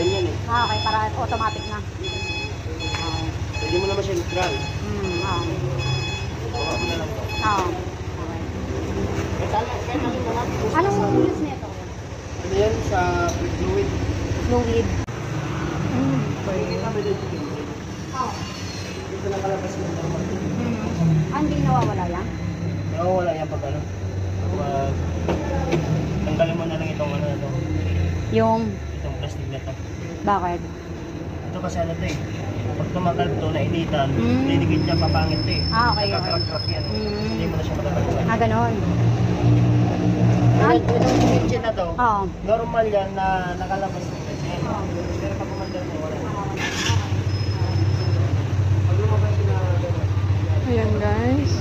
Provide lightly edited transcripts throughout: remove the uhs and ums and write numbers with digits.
yan eh. Okay, para automatic na. Pwede mo naman siya neutral. Bawa mo na lang to. Okay. Kahit alin mo lang. Anong use nito? Ano yan? Sa fluid. Fluid. Pwede dito. Dito na kalabas mo normal. Hindi nawawala yan? Nawawala yan pag ano. Pag tanggalin mo na lang itong ano na to. Itong plastic na to. Bakit? Ito kasi ano to eh. Pag tumagal to, nainitan, dinikit niya, papangit to eh. Okay. Nagkakrak-krak yan. Hindi mo na siya matatanggal. Ganon. Itong kitchen na to, Oo. normal yan na nakalabas ng kitchen. Pero pag kumandar mo, wala. Pag lumabas na Ayan guys,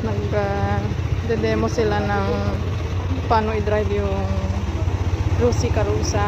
nag-demo sila ng paano i-drive yung Lucy Carusa.